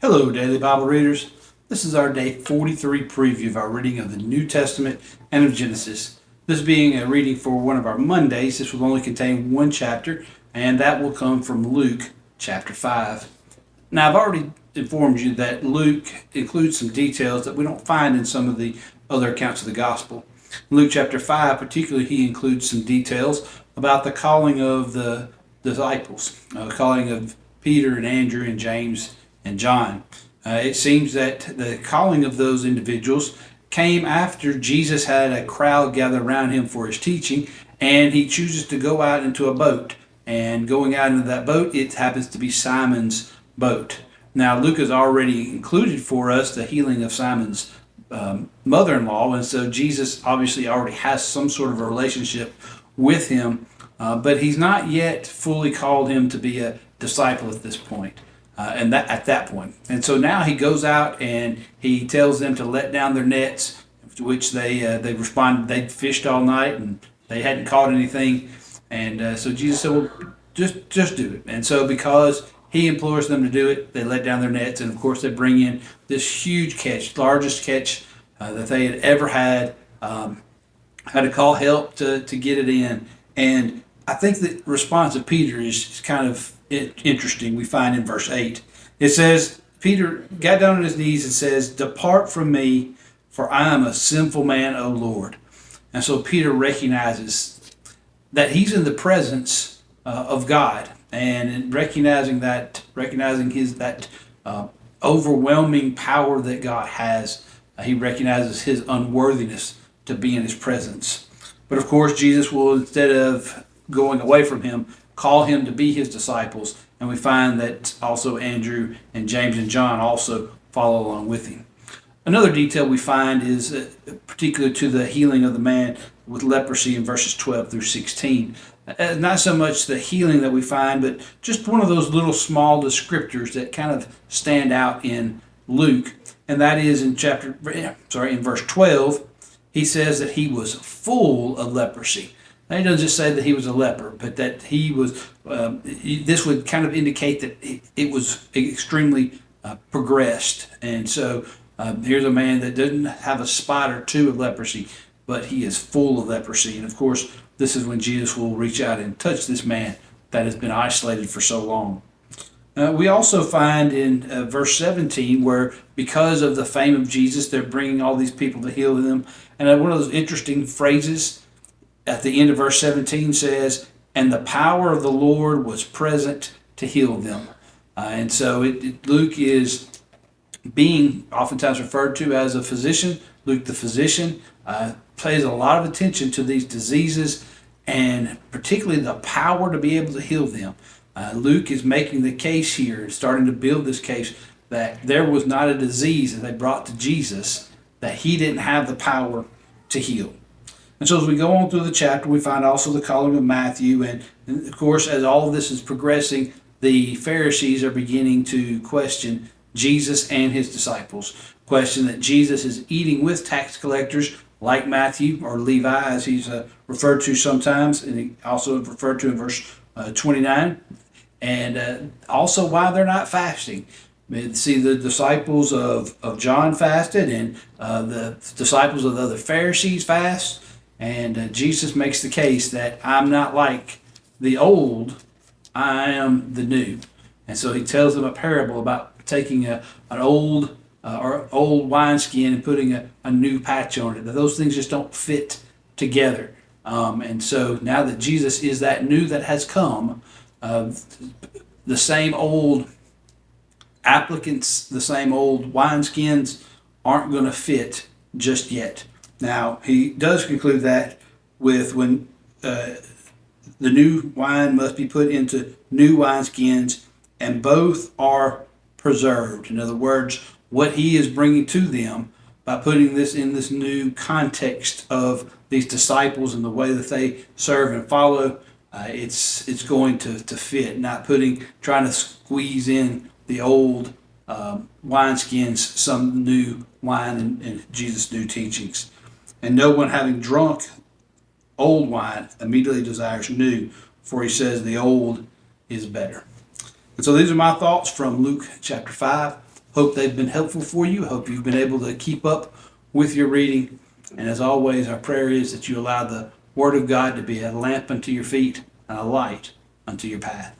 Hello, Daily Bible Readers. This is our day 43 preview of our reading of the New Testament and of Genesis. This being a reading for one of our Mondays, this will only contain one chapter, and that will come from Luke chapter 5. Now, I've already informed you that Luke includes some details that we don't find in some of the other accounts of the gospel. In Luke chapter 5, particularly, he includes some details about the calling of the disciples, the calling of Peter and Andrew and James and John. It seems that the calling of those individuals came after Jesus had a crowd gather around him for his teaching, and he chooses to go out into a boat. And going out into that boat, it happens to be Simon's boat. Now, Luke has already included for us the healing of Simon's mother-in-law, and so Jesus obviously already has some sort of a relationship with him, but he's not yet fully called him to be a disciple at this point. At that point. And so now he goes out and he tells them to let down their nets, to which they responded they'd fished all night and they hadn't caught anything. And so Jesus said, well, just do it. And so because he implores them to do it, they let down their nets. And of course they bring in this huge catch, largest catch that they had ever had. Had to call help to get it in. And I think the response of Peter is kind of interesting. We find in verse 8. It says, Peter got down on his knees and says, "Depart from me, for I am a sinful man, O Lord." And so Peter recognizes that he's in the presence of God, and in recognizing his overwhelming power that God has, he recognizes his unworthiness to be in his presence. But of course, Jesus will, instead of going away from him, call him to be his disciples, and we find that also Andrew and James and John also follow along with him. Another detail we find is particular to the healing of the man with leprosy in verses 12 through 16. Not so much the healing that we find, but just one of those little small descriptors that kind of stand out in Luke, and that is in verse 12, he says that he was full of leprosy. Now, he doesn't just say that he was a leper, but that he was, this would kind of indicate that it was extremely progressed. And so here's a man that doesn't have a spot or two of leprosy, but he is full of leprosy. And of course, this is when Jesus will reach out and touch this man that has been isolated for so long. We also find in verse 17 where, because of the fame of Jesus, they're bringing all these people to heal them. And one of those interesting phrases at the end of verse 17 says, "And the power of the Lord was present to heal them." And so Luke is being oftentimes referred to as a physician. Luke the physician pays a lot of attention to these diseases and particularly the power to be able to heal them. Luke is making the case here, starting to build this case, that there was not a disease that they brought to Jesus that he didn't have the power to heal. And so as we go on through the chapter, we find also the calling of Matthew. And of course, as all of this is progressing, the Pharisees are beginning to question Jesus and his disciples. Question that Jesus is eating with tax collectors like Matthew, or Levi as he's referred to sometimes, and he also referred to in verse 29. And also why they're not fasting. See, the disciples of John fasted, and the disciples of the other Pharisees fast. And Jesus makes the case that I'm not like the old, I am the new. And so he tells them a parable about taking an old wineskin and putting a new patch on it. That those things just don't fit together. And so now that Jesus is that new that has come, the same old applicants, the same old wineskins aren't going to fit just yet. Now, he does conclude that with when the new wine must be put into new wineskins, and both are preserved. In other words, what he is bringing to them by putting this in this new context of these disciples and the way that they serve and follow, it's going to fit, not trying to squeeze in the old wineskins, some new wine and Jesus' new teachings. And no one having drunk old wine immediately desires new, for he says the old is better. And so these are my thoughts from Luke chapter 5. Hope they've been helpful for you. Hope you've been able to keep up with your reading. And as always, our prayer is that you allow the Word of God to be a lamp unto your feet and a light unto your path.